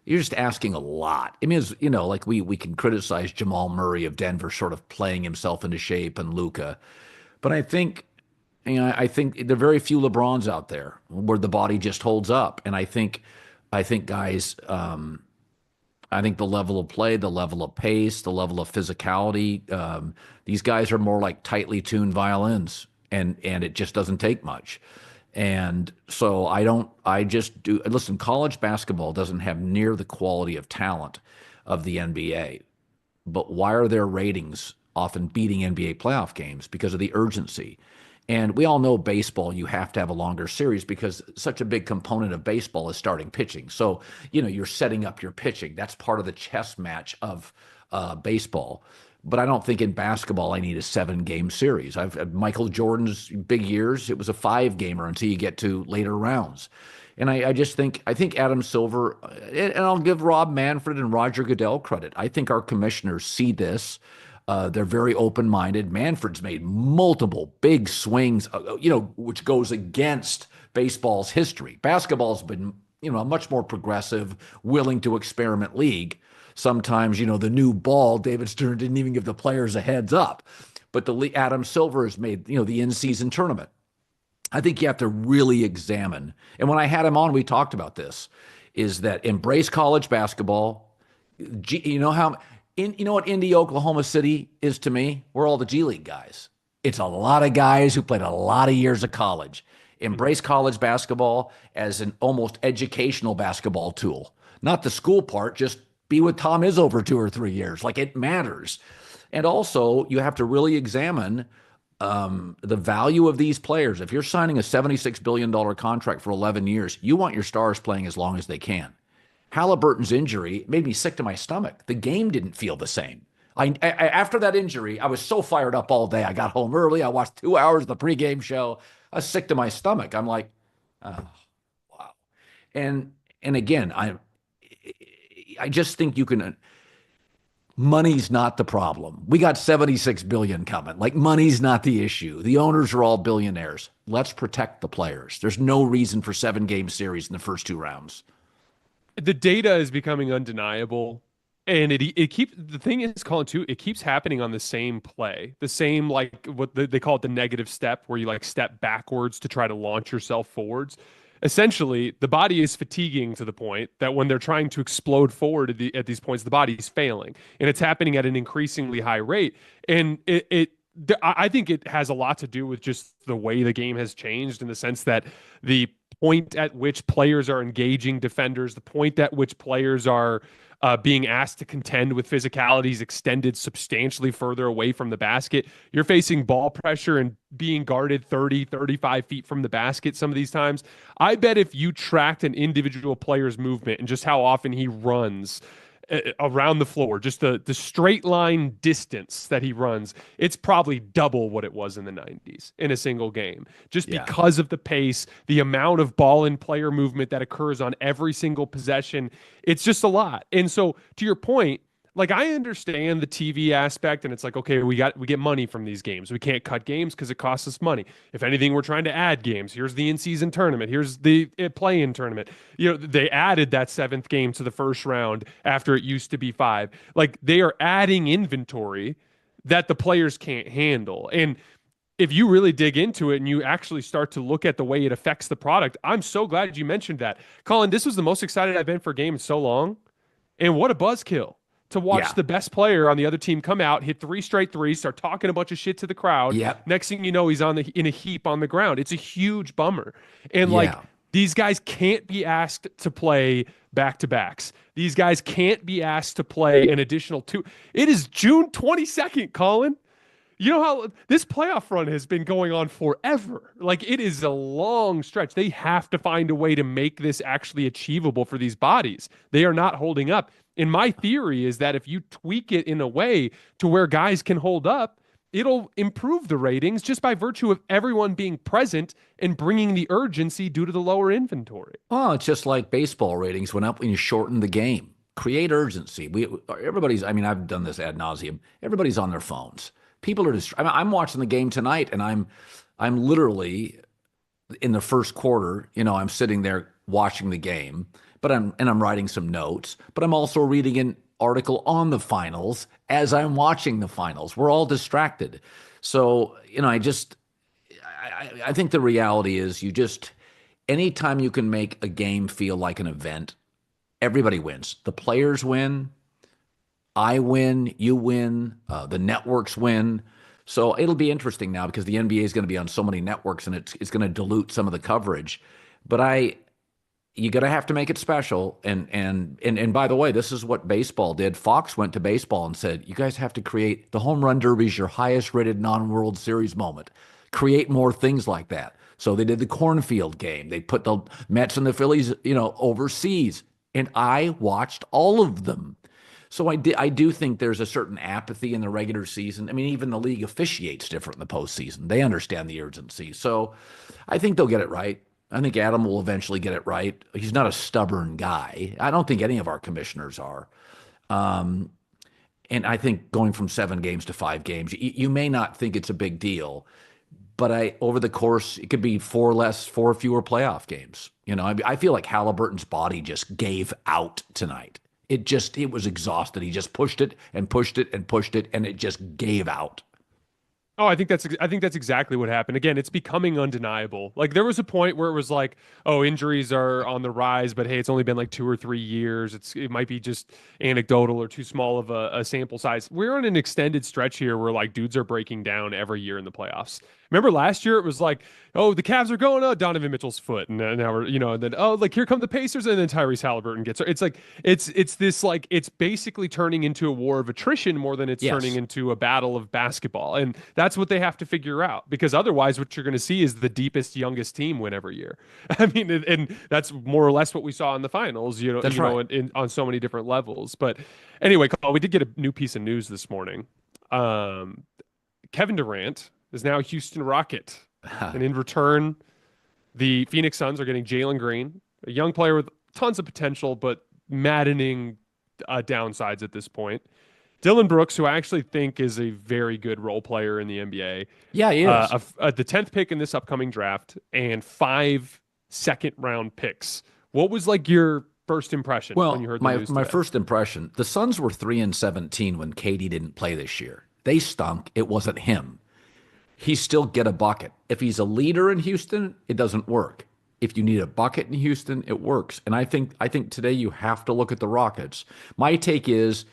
You're just asking a lot. I mean, we can criticize Jamal Murray of Denver sort of playing himself into shape and Luka. But I think there are very few LeBrons out there where the body just holds up. And I think guys, I think the level of play, the level of pace, the level of physicality, these guys are more like tightly tuned violins. And it just doesn't take much. And so listen, college basketball doesn't have near the quality of talent of the NBA. But why are their ratings often beating NBA playoff games? Because of the urgency. And we all know baseball, you have to have a longer series because such a big component of baseball is starting pitching. So, you're setting up your pitching. That's part of the chess match of baseball. But I don't think in basketball I need a 7-game series. Michael Jordan's big years, it was a 5-gamer until you get to later rounds. And I think Adam Silver, and I'll give Rob Manfred and Roger Goodell credit. I think our commissioners see this. They're very open-minded. Manfred's made multiple big swings, which goes against baseball's history. Basketball's been, a much more progressive, willing to experiment league. Sometimes, the new ball, David Stern didn't even give the players a heads up. But Adam Silver has made, the in-season tournament. I think you have to really examine. And when I had him on, we talked about this, is that embrace college basketball. You know what Indy, Oklahoma City is to me? We're all the G League guys. It's a lot of guys who played a lot of years of college. Embrace college basketball as an almost educational basketball tool. Not the school part, just be with Tom Izzo for 2 or 3 years. Like, it matters. And also, you have to really examine the value of these players. If you're signing a $76 billion contract for 11 years, you want your stars playing as long as they can. Haliburton's injury made me sick to my stomach. The game didn't feel the same. After that injury, I was so fired up all day. I got home early. I watched 2 hours of the pregame show. I was sick to my stomach. I'm like, oh, wow. And again, I just think you can. Money's not the problem. We got 76 billion coming. Like, money's not the issue. The owners are all billionaires. Let's protect the players. There's no reason for 7-game series in the first 2 rounds. The data is becoming undeniable. And the thing is, Colin, too, it keeps happening on the same play, the same, like, what they call it, the negative step, where you like step backwards to try to launch yourself forwards. Essentially, the body is fatiguing to the point that when they're trying to explode forward at these points, the body is failing, and it's happening at an increasingly high rate. And I think it has a lot to do with just the way the game has changed, in the sense that the point at which players are engaging defenders, the point at which players are being asked to contend with physicalities extended substantially further away from the basket. You're facing ball pressure and being guarded 30, 35 feet from the basket some of these times. I bet if you tracked an individual player's movement and just how often he runs around the floor, just the straight line distance that he runs, it's probably double what it was in the 90s in a single game, just because of the pace, the amount of ball and player movement that occurs on every single possession. It's just a lot. And so, to your point, like, I understand the TV aspect, and it's like, okay, we get money from these games. We can't cut games because it costs us money. If anything, we're trying to add games. Here's the in-season tournament. Here's the play-in tournament. They added that 7th game to the first round after it used to be 5. Like, they are adding inventory that the players can't handle. And if you really dig into it and you actually start to look at the way it affects the product, I'm so glad you mentioned that. Colin, this was the most excited I've been for a game in so long. And what a buzzkill to watch the best player on the other team come out, hit 3 straight threes, start talking a bunch of shit to the crowd. Yep. Next thing you know, he's in a heap on the ground. It's a huge bummer. And these guys can't be asked to play back-to-backs. These guys can't be asked to play an additional 2. It is June 22nd, Colin. You know how this playoff run has been going on forever. Like, it is a long stretch. They have to find a way to make this actually achievable for these bodies. They are not holding up. And my theory is that if you tweak it in a way to where guys can hold up, it'll improve the ratings just by virtue of everyone being present and bringing the urgency due to the lower inventory. Oh, it's just like baseball ratings went up when you shortened the game. Create urgency. I've done this ad nauseum. Everybody's on their phones. People are I'm watching the game tonight, and I'm literally in the first quarter. I'm sitting there watching the game, but I'm writing some notes. But I'm also reading an article on the finals as I'm watching the finals. We're all distracted. So I think the reality is anytime you can make a game feel like an event, everybody wins. The players win. I win, you win, the networks win. So it'll be interesting now because the NBA is going to be on so many networks, and it's going to dilute some of the coverage. But you got to have to make it special. And by the way, this is what baseball did. Fox went to baseball and said, you guys have to create the home run derby is your highest rated non-World Series moment. Create more things like that. So they did the cornfield game. They put the Mets and the Phillies, overseas. And I watched all of them. So I do think there's a certain apathy in the regular season. I mean, even the league officiates different in the postseason. They understand the urgency. So I think they'll get it right. I think Adam will eventually get it right. He's not a stubborn guy. I don't think any of our commissioners are. And I think going from 7 games to 5 games, you may not think it's a big deal, but over the course, it could be 4 fewer playoff games. I feel like Halliburton's body just gave out tonight. It was exhausted. He just pushed it and pushed it and pushed it, and it just gave out. Oh, I think that's exactly what happened. Again, it's becoming undeniable. Like there was a point where it was like, oh, injuries are on the rise, but hey, it's only been like 2 or 3 years. It might be just anecdotal or too small of a sample size. We're on an extended stretch here where like dudes are breaking down every year in the playoffs. Remember last year it was like, oh, the Cavs are going, oh, Donovan Mitchell's foot, and now we're, and then oh, like here come the Pacers, and then Tyrese Haliburton gets. It's like it's this like it's basically turning into a war of attrition more than it's turning Yes. into a battle of basketball, and that's what they have to figure out, because otherwise, what you're going to see is the deepest, youngest team win every year. I mean, and that's more or less what we saw in the finals. That's right. On so many different levels. But anyway, Carl, we did get a new piece of news this morning. Kevin Durant is now a Houston Rocket. And in return, the Phoenix Suns are getting Jalen Green, a young player with tons of potential, but maddening downsides at this point. Dillon Brooks, who I actually think is a very good role player in the NBA. Yeah, he is. The 10th pick in this upcoming draft and 5 second-round picks. What was like your first impression when you heard the news my today? first impression, the Suns were 3-17 when Katie didn't play this year. They stunk. It wasn't him. He still get a bucket. If he's a leader in Houston, it doesn't work. If you need a bucket in Houston, it works. And I think today you have to look at the Rockets. My take is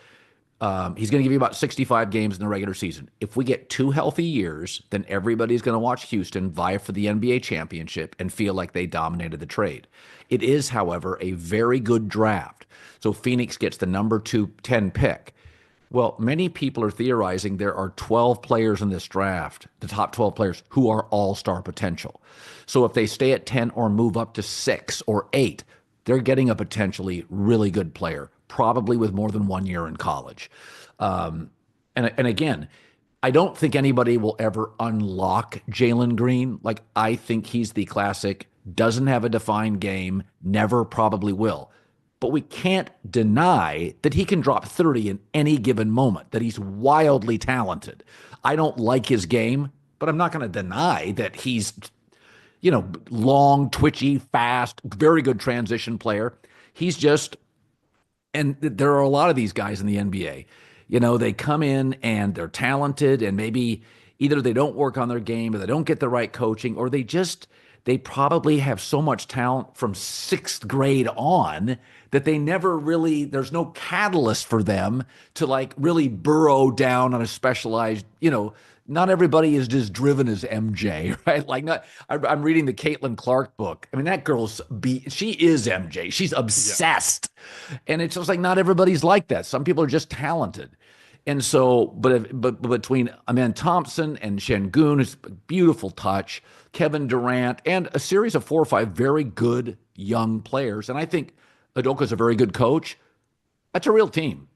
he's going to give you about 65 games in the regular season. If we get 2 healthy years, then everybody's going to watch Houston vie for the NBA championship and feel like they dominated the trade. It is, however, a very good draft. So Phoenix gets the number 10 pick. Well, many people are theorizing there are 12 players in this draft, the top 12 players, who are all-star potential. So if they stay at 10 or move up to 6 or 8, they're getting a potentially really good player, probably with more than 1 year in college. And again, I don't think anybody will ever unlock Jalen Green. Like, I think he's the classic, doesn't have a defined game, never probably will. But we can't deny that he can drop 30 in any given moment, that he's wildly talented. I don't like his game, but I'm not going to deny that he's, long, twitchy, fast, very good transition player. He's just, and there are a lot of these guys in the NBA. They come in and they're talented, and maybe either they don't work on their game or they don't get the right coaching, or they probably have so much talent from 6th grade on that they never really, there's no catalyst for them to like really burrow down on a specialized, not everybody is as driven as MJ, right? Like I'm reading the Caitlin Clark book. I mean, that she is MJ. She's obsessed. Yeah. And it's just like, not everybody's like that. Some people are just talented. And so, but between Thompson and Sengun, it's a beautiful touch, Kevin Durant, and a series of 4 or 5 very good young players. And I think Udoka's a very good coach. That's a real team.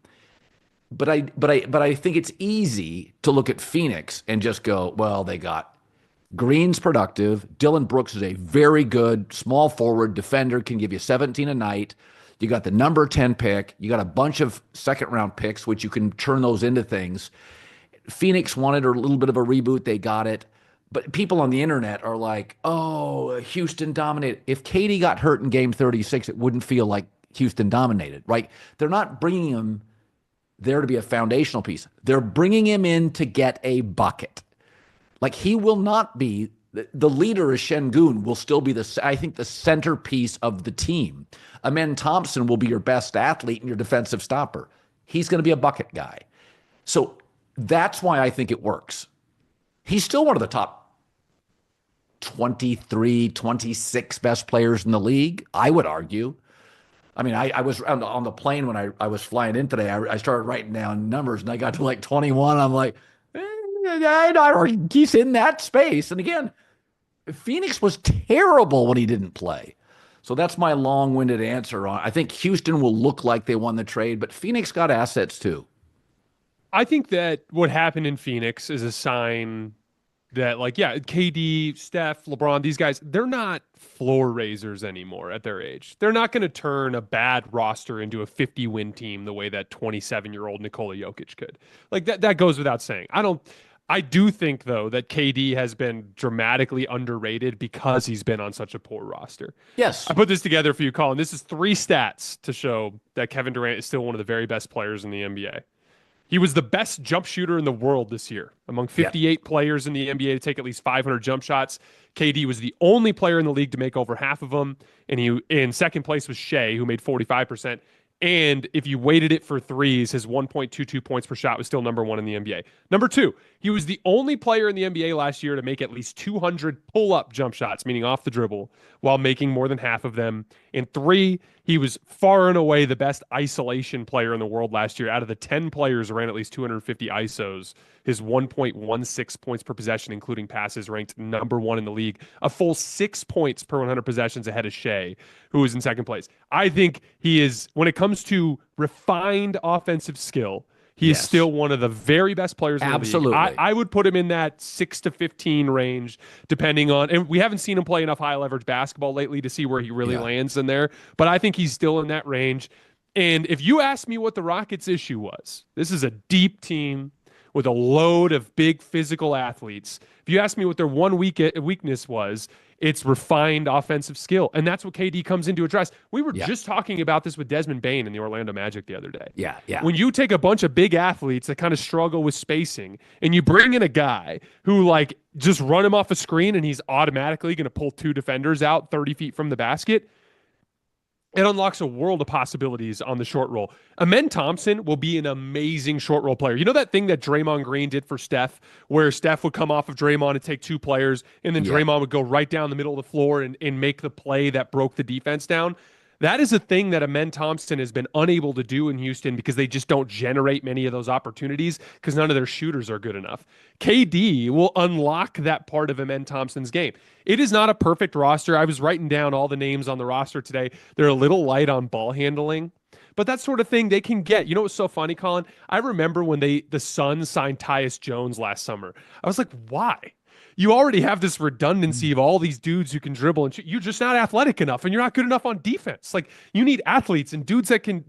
But I think it's easy to look at Phoenix and just go, well, they got Green's productive. Dillon Brooks is a very good small forward defender, can give you 17 a night. You got the number 10 pick. You got a bunch of second-round picks, which you can turn those into things. Phoenix wanted a little bit of a reboot. They got it. But people on the internet are like, oh, Houston dominated. If Katie got hurt in game 36, it wouldn't feel like Houston dominated, right? They're not bringing him there to be a foundational piece. They're bringing him in to get a bucket. Like, he will not be the leader. Is Sengun will still be the centerpiece of the team. Thompson will be your best athlete and your defensive stopper. He's going to be a bucket guy. So that's why I think it works. He's still one of the top 23, 26 best players in the league, I would argue. I mean, I was on the plane when I was flying in today. I started writing down numbers, and I got to like 21. I'm like, he's in that space. And again, Phoenix was terrible when he didn't play. So that's my long-winded answer on. I think Houston will look like they won the trade, but Phoenix got assets too. I think that what happened in Phoenix is a sign that, like, yeah, KD, Steph, LeBron, these guys, they're not floor raisers anymore at their age. They're not going to turn a bad roster into a 50-win team the way that 27-year-old Nikola Jokic could. Like, that goes without saying. I do think, though, that KD has been dramatically underrated because he's been on such a poor roster. Yes. I put this together for you, Colin. This is 3 stats to show that Kevin Durant is still one of the very best players in the NBA. He was the best jump shooter in the world this year. Among 58 players in the NBA to take at least 500 jump shots, KD was the only player in the league to make over half of them. And he in second place was Shai, who made 45%. And if you weighted it for threes, his 1.22 points per shot was still number 1 in the NBA. Number 2, he was the only player in the NBA last year to make at least 200 pull-up jump shots, meaning off the dribble, while making more than half of them. And 3, he was far and away the best isolation player in the world last year. Out of the 10 players who ran at least 250 ISOs, his 1.16 points per possession, including passes, ranked number 1 in the league, a full 6 points per 100 possessions ahead of Shai, who was in second place. I think he is, when it comes to refined offensive skill, he is still one of the very best players in the league. I would put him in that 6 to 15 range, depending on, and we haven't seen him play enough high leverage basketball lately to see where he really lands in there, but I think he's still in that range. And if you ask me what the Rockets' issue was, this is a deep team with a load of big physical athletes. If you ask me what their one weakness was, it's refined offensive skill. And that's what KD comes in to address. We were just talking about this with Desmond Bane in the Orlando Magic the other day. Yeah. When you take a bunch of big athletes that kind of struggle with spacing and you bring in a guy who, like, just run him off a screen and he's automatically going to pull 2 defenders out 30 feet from the basket, it unlocks a world of possibilities on the short roll. Amen Thompson will be an amazing short roll player. You know that thing that Draymond Green did for Steph, where Steph would come off of Draymond and take 2 players, and then Draymond would go right down the middle of the floor and make the play that broke the defense down? That is a thing that Amen Thompson has been unable to do in Houston because they just don't generate many of those opportunities because none of their shooters are good enough. KD will unlock that part of Amen Thompson's game. It is not a perfect roster. I was writing down all the names on the roster today. They're a little light on ball handling, but that sort of thing they can get. You know what's so funny, Colin? I remember when the Suns signed Tyus Jones last summer. I was like, why? You already have this redundancy of all these dudes who can dribble, and you're just not athletic enough, and you're not good enough on defense. Like, you need athletes and dudes that can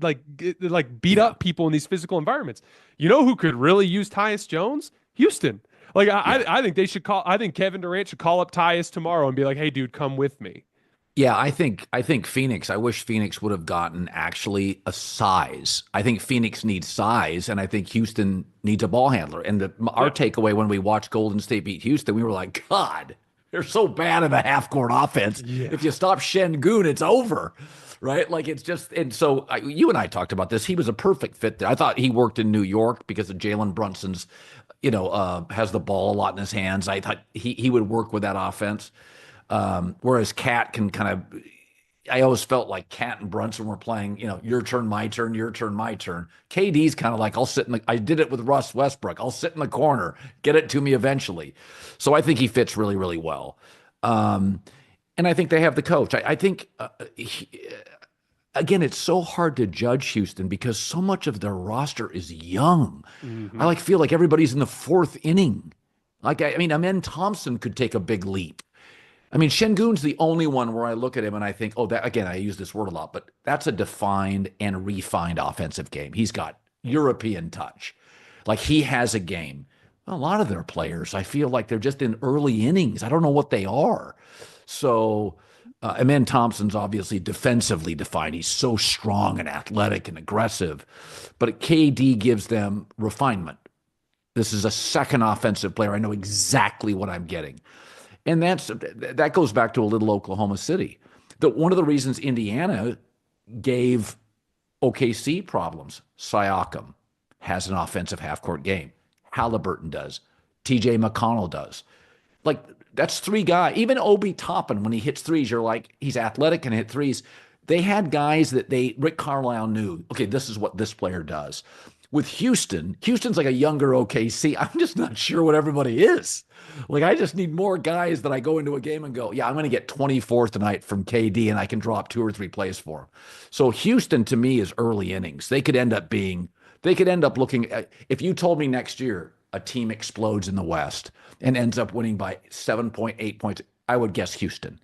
beat up people in these physical environments. You know who could really use Tyus Jones? Houston. Like, I think they should call. I think Kevin Durant should call up Tyus tomorrow and be like, "Hey, dude, come with me." Yeah, I think Phoenix, I wish Phoenix would have gotten actually a size. I think Phoenix needs size, and I think Houston needs a ball handler. And our takeaway when we watched Golden State beat Houston, we were like, God, they're so bad in the half-court offense. Yeah. If you stop Sengun, it's over, right? Like, it's just, and so you and I talked about this. He was a perfect fit there. I thought he worked in New York because of Jalen Brunson's, has the ball a lot in his hands. I thought he would work with that offense. Whereas Cat can kind of, I always felt like Cat and Brunson were playing, your turn, my turn, your turn, my turn. KD's kind of like, I did it with Russ Westbrook. I'll sit in the corner, get it to me eventually. So I think he fits really, really well. And I think they have the coach. I think, again, it's so hard to judge Houston because so much of their roster is young. Mm-hmm. I feel like everybody's in the 4th inning. Amen Thompson could take a big leap. Sengun's the only one where I look at him and I think, that again, I use this word a lot, but that's a defined and refined offensive game. He's got European touch. Like, he has a game. A lot of their players, I feel like they're just in early innings. I don't know what they are. So, Amen Thompson's obviously defensively defined. He's so strong and athletic and aggressive. But KD gives them refinement. This is a second offensive player. I know exactly what I'm getting. And that goes back to a little Oklahoma City. One of the reasons Indiana gave OKC problems, Siakam has an offensive half-court game. Haliburton does. TJ McConnell does. Like, that's 3 guys. Even Obi Toppin, when he hits threes, you're like, he's athletic and hit threes. They had guys that Rick Carlisle knew, okay, this is what this player does. With Houston's like a younger OKC. I'm just not sure what everybody is. Like, I just need more guys that I go into a game and go, yeah, I'm going to get 24 tonight from KD and I can drop 2 or 3 plays for him. So Houston, to me, is early innings. They could end up looking at, if you told me next year, a team explodes in the West and ends up winning by 7.8 points, I would guess Houston,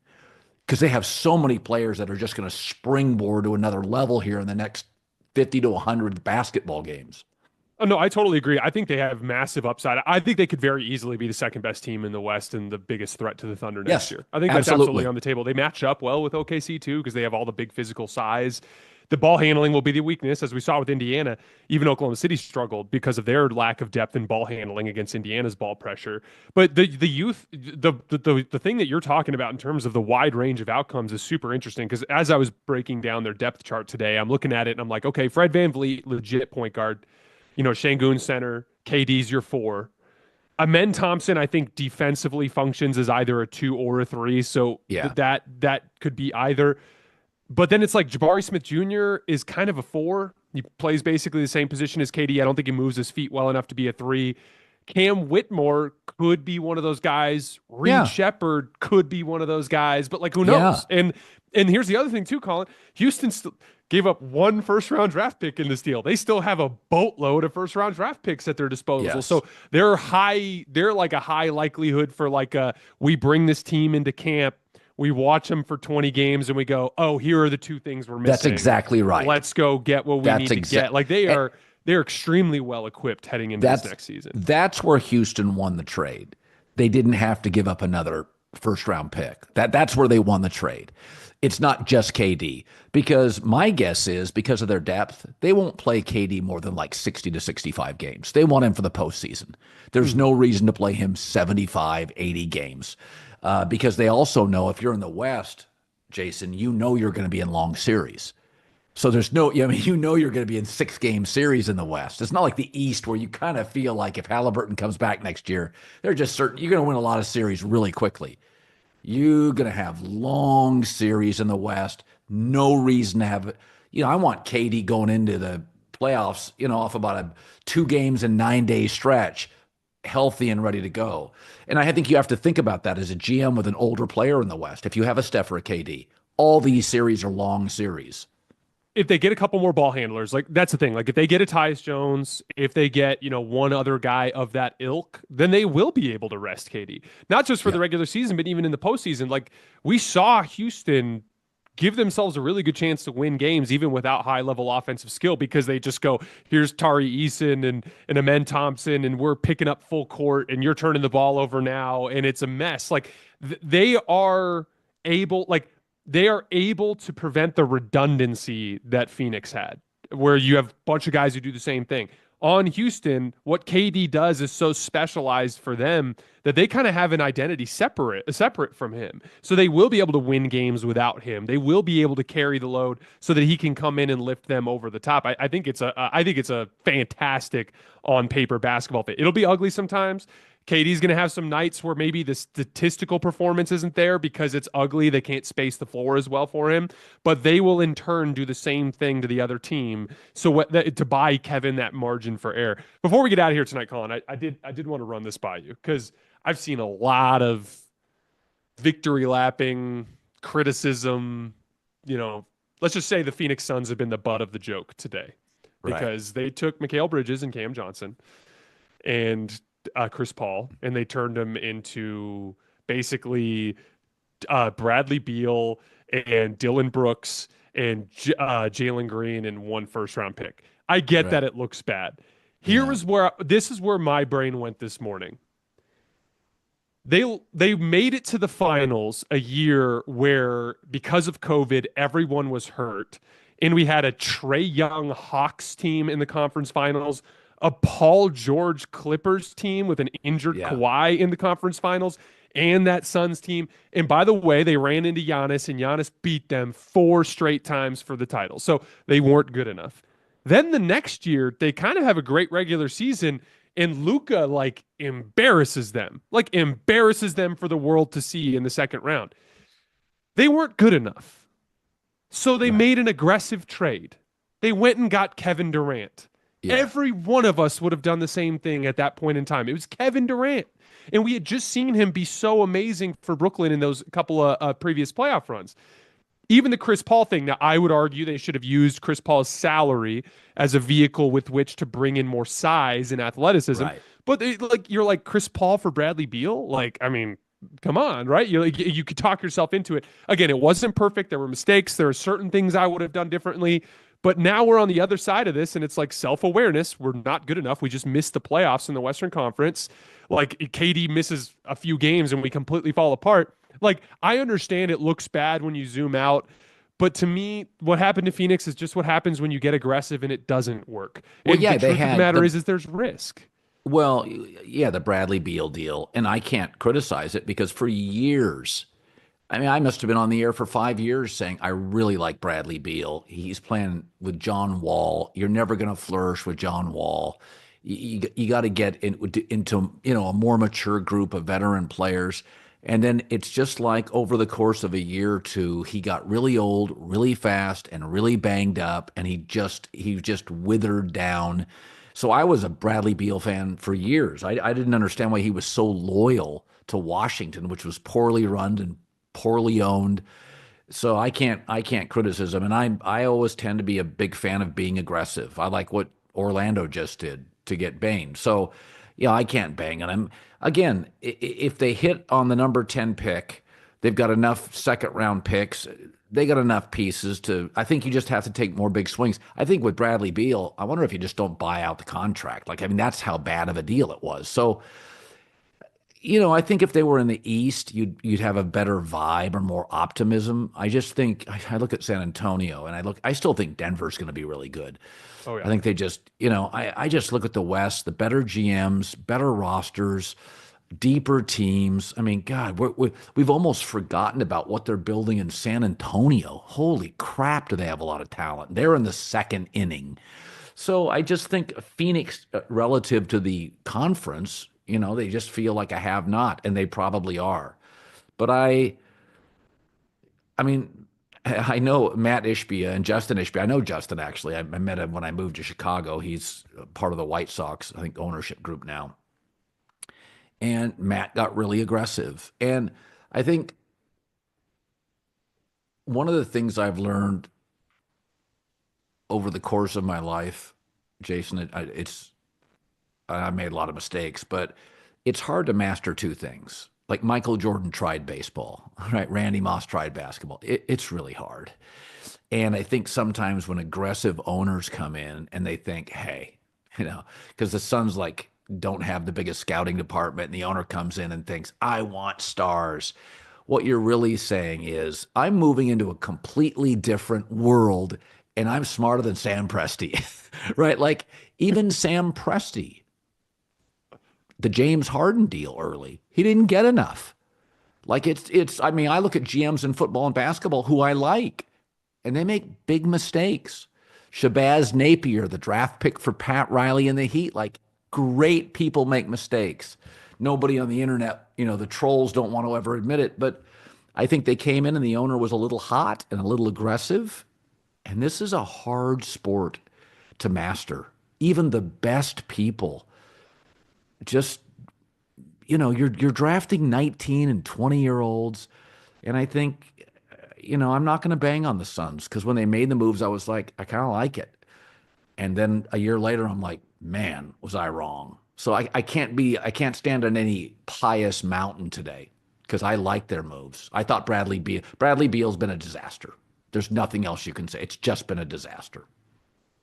because they have so many players that are just going to springboard to another level here in the next 50 to 100 basketball games. Oh, no, I totally agree. I think they have massive upside. I think they could very easily be the second best team in the West and the biggest threat to the Thunder next year. I think that's absolutely on the table. They match up well with OKC too because they have all the big physical size. The ball handling will be the weakness, as we saw with Indiana. Even Oklahoma City struggled because of their lack of depth in ball handling against Indiana's ball pressure. But the youth, the thing that you're talking about in terms of the wide range of outcomes is super interesting because as I was breaking down their depth chart today, I'm looking at it and I'm like, okay, Fred VanVleet, legit point guard. Sengun center, KD's your 4. Amen Thompson, I think defensively functions as either a 2 or a 3. So that could be either. But then it's like Jabari Smith Jr. is kind of a 4. He plays basically the same position as KD. I don't think he moves his feet well enough to be a 3. Cam Whitmore could be one of those guys. Reed Shepard could be one of those guys. But who knows? And here's the other thing too, Colin. Houston gave up 1 first-round draft pick in this deal. They still have a boatload of first-round draft picks at their disposal. Yes. So they're like a high likelihood for we bring this team into camp, we watch them for 20 games, and we go, oh, here are the 2 things we're missing. That's exactly right. Let's go get what we need to get. They're extremely well equipped heading into this next season. That's where Houston won the trade. They didn't have to give up another first-round pick. That's where they won the trade. It's not just KD, because my guess is because of their depth, they won't play KD more than 60 to 65 games. They want him for the postseason. There's no reason to play him 75, 80 games because they also know if you're in the West, Jason, you're going to be in long series. So there's you're going to be in 6-game series in the West. It's not like the East where you kind of feel like if Haliburton comes back next year, they're just certain you're going to win a lot of series really quickly. You're going to have long series in the West. No reason to have, I want KD going into the playoffs, off about a 2 games and 9-day stretch, healthy and ready to go. And I think you have to think about that as a GM with an older player in the West. If you have a Steph or a KD, all these series are long series. If they get a couple more ball handlers, that's the thing. If they get a Tyus Jones, if they get, one other guy of that ilk, then they will be able to rest KD. Not just for the regular season, but even in the postseason. We saw Houston give themselves a really good chance to win games, even without high-level offensive skill, because they just go, here's Tari Eason and Amen Thompson, and we're picking up full court, and you're turning the ball over now, and it's a mess. They are able, they are able to prevent the redundancy that Phoenix had, where you have a bunch of guys who do the same thing. On Houston, what KD does is so specialized for them that they kind of have an identity separate from him. So they will be able to win games without him. They will be able to carry the load so that he can come in and lift them over the top. I think it's a fantastic on paper basketball fit. It'll be ugly sometimes. KD's going to have some nights where maybe the statistical performance isn't there because it's ugly. They can't space the floor as well for him, but they will in turn do the same thing to the other team. So to buy Kevin that margin for error. Before we get out of here tonight, Colin, I did want to run this by you because I've seen a lot of victory lapping criticism. Let's just say the Phoenix Suns have been the butt of the joke today because they took Mikal Bridges and Cam Johnson and Chris Paul, and they turned him into basically Bradley Beal and Dillon Brooks and Jalen Green and 1 first-round pick. I get that it looks bad. This is where my brain went this morning. They made it to the finals a year where, because of COVID, everyone was hurt, and we had a Trae Young Hawks team in the conference finals, a Paul George Clippers team with an injured Kawhi in the conference finals, and that Suns team. And by the way, they ran into Giannis, and Giannis beat them 4 straight times for the title. So they weren't good enough. Then the next year, they kind of have a great regular season, and Luka embarrasses them for the world to see in the second round. They weren't good enough. So they made an aggressive trade. They went and got Kevin Durant. Every one of us would have done the same thing at that point in time. It was Kevin Durant. And we had just seen him be so amazing for Brooklyn in those couple of previous playoff runs. Even the Chris Paul thing, now I would argue they should have used Chris Paul's salary as a vehicle with which to bring in more size and athleticism. Right. But like you're like Chris Paul for Bradley Beal. Like, I mean, come on, right? You like you could talk yourself into it. Again, it wasn't perfect. There were mistakes. There are certain things I would have done differently. But now we're on the other side of this, and it's like self-awareness. We're not good enough. We just missed the playoffs in the Western Conference. Like KD misses a few games and we completely fall apart. Like, I understand it looks bad when you zoom out, but to me, what happened to Phoenix is just what happens when you get aggressive and it doesn't work. Well, And yeah, the they truth of the had matter the is there's risk. well, yeah, the Bradley Beal deal, and I can't criticize it because for years, I mean, I must have been on the air for 5 years saying I really like Bradley Beal. He's playing with John Wall. You're never going to flourish with John Wall. You got to get into a more mature group of veteran players. And then it's just like over the course of a year or two, he got really old, really fast, and really banged up, and he just withered down. So I was a Bradley Beal fan for years. I didn't understand why he was so loyal to Washington, which was poorly run and poorly owned. So I can't criticize him. And I always tend to be a big fan of being aggressive. I like what Orlando just did to get Bane. So yeah, I can't bang on him. Again, if they hit on the number 10 pick, they've got enough second round picks. They got enough pieces to, I think you just have to take more big swings. I think with Bradley Beal, I wonder if you just don't buy out the contract. Like, I mean, that's how bad of a deal it was. So, I think if they were in the East, you'd have a better vibe or more optimism. I just think I look at San Antonio and I still think Denver's going to be really good. Oh I yeah. think they just, I just look at the West, the better GMs, better rosters, deeper teams. I mean, God, we've almost forgotten about what they're building in San Antonio. Holy crap, do they have a lot of talent? They're in the second inning. So I just think Phoenix, relative to the conference, they just feel like a have not, and they probably are. But I mean, I know Matt Ishbia and Justin Ishbia. I know Justin actually. I met him when I moved to Chicago. He's part of the White Sox, I think, ownership group now. And Matt got really aggressive. And I think one of the things I've learned over the course of my life, Jason, I made a lot of mistakes, but it's hard to master two things. Like Michael Jordan tried baseball, right? Randy Moss tried basketball. It's really hard. And I think sometimes when aggressive owners come in and they think, hey, because the Suns don't have the biggest scouting department, and the owner comes in and thinks, I want stars. What you're really saying is, I'm moving into a completely different world, and I'm smarter than Sam Presti, right? Like even Sam Presti, the James Harden deal early, he didn't get enough. Like I mean, I look at GMs in football and basketball who I like, and they make big mistakes. Shabazz Napier, the draft pick for Pat Riley in the Heat, like great people make mistakes. Nobody on the internet, the trolls don't want to ever admit it, but I think they came in and the owner was a little hot and a little aggressive. And this is a hard sport to master. Even the best people just, you're drafting 19 and 20-year-olds. And I think, I'm not going to bang on the Suns because when they made the moves, I was like, I kind of like it. And then a year later, I'm like, man, was I wrong? So I can't stand on any pious mountain today because I like their moves. I thought Bradley Beal's been a disaster. There's nothing else you can say. It's just been a disaster.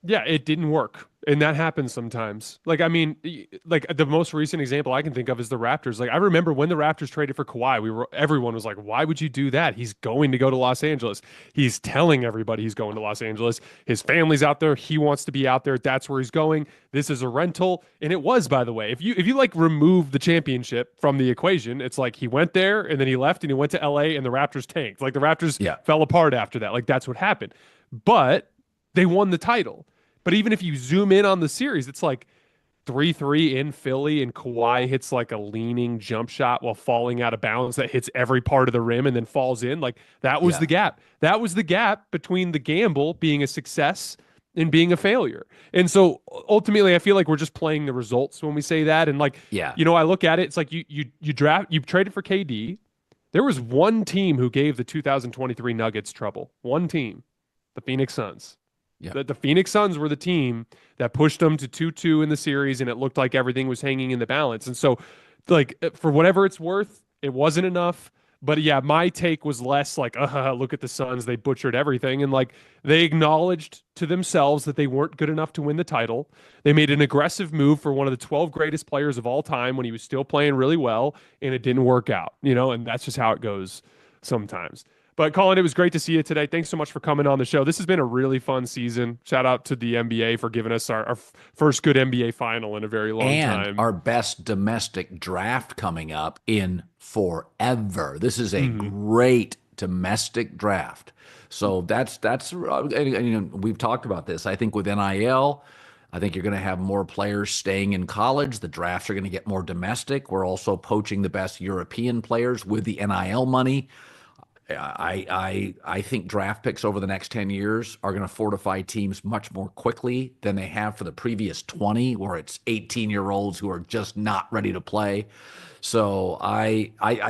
Yeah, it didn't work. And that happens sometimes. Like, I mean, like the most recent example I can think of is the Raptors. Like, I remember when the Raptors traded for Kawhi, everyone was like, why would you do that? He's going to go to Los Angeles. He's telling everybody he's going to Los Angeles. His family's out there. He wants to be out there. That's where he's going. This is a rental. And it was, by the way, if you like remove the championship from the equation, it's like he went there and then he left and he went to LA and the Raptors tanked. Like the Raptors Yeah. fell apart after that. Like that's what happened. But they won the title. But even if you zoom in on the series, it's like 3-3 in Philly, and Kawhi hits like a leaning jump shot while falling out of bounds that hits every part of the rim and then falls in. Like that was Yeah. the gap. That was the gap between the gamble being a success and being a failure. And so ultimately, I feel like we're just playing the results when we say that. And like, Yeah. I look at it, it's like you traded for KD. There was one team who gave the 2023 Nuggets trouble. One team, the Phoenix Suns. Yeah. The Phoenix Suns were the team that pushed them to 2-2 in the series, and it looked like everything was hanging in the balance. And so, like, for whatever it's worth, it wasn't enough. But yeah, my take was less like, look at the Suns, they butchered everything. And like, they acknowledged to themselves that they weren't good enough to win the title. They made an aggressive move for one of the 12 greatest players of all time when he was still playing really well, and it didn't work out, and that's just how it goes sometimes. But Colin, it was great to see you today. Thanks so much for coming on the show. This has been a really fun season. Shout out to the NBA for giving us our first good NBA final in a very long time. And our best domestic draft coming up in forever. This is a great domestic draft. So that's we've talked about this. I think with NIL, I think you're going to have more players staying in college. The drafts are going to get more domestic. We're also poaching the best European players with the NIL money. I think draft picks over the next 10 years are going to fortify teams much more quickly than they have for the previous 20, where it's 18-year-olds who are just not ready to play. So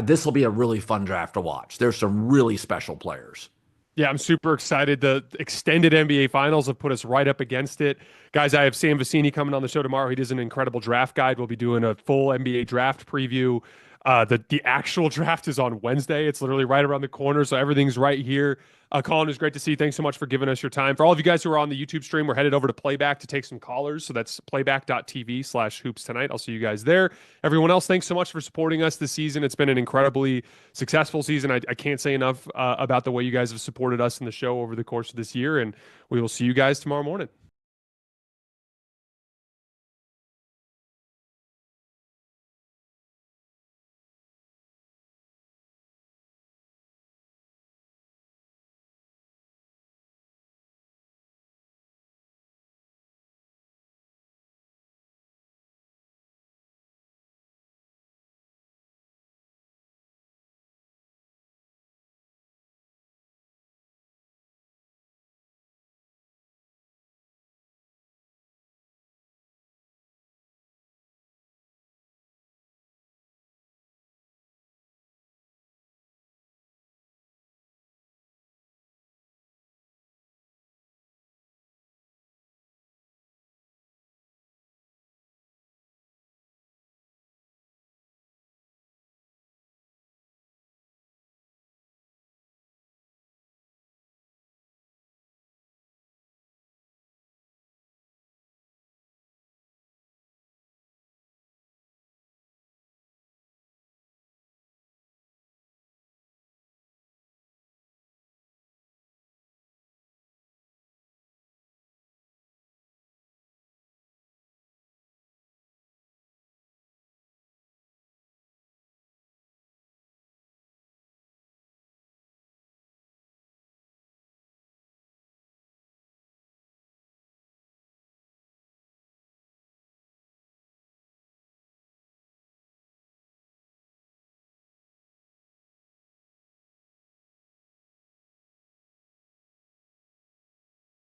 this will be a really fun draft to watch. There's some really special players. Yeah, I'm super excited. The extended NBA Finals have put us right up against it. Guys, I have Sam Vecini coming on the show tomorrow. He does an incredible draft guide. We'll be doing a full NBA draft preview. The actual draft is on Wednesday. It's literally right around the corner, so everything's right here. Colin, it was great to see you. Thanks so much for giving us your time. For all of you guys who are on the YouTube stream, we're headed over to Playback to take some callers. So that's playback.tv/hoops tonight. I'll see you guys there. Everyone else, thanks so much for supporting us this season. It's been an incredibly successful season. I can't say enough about the way you guys have supported us in the show over the course of this year, and we will see you guys tomorrow morning.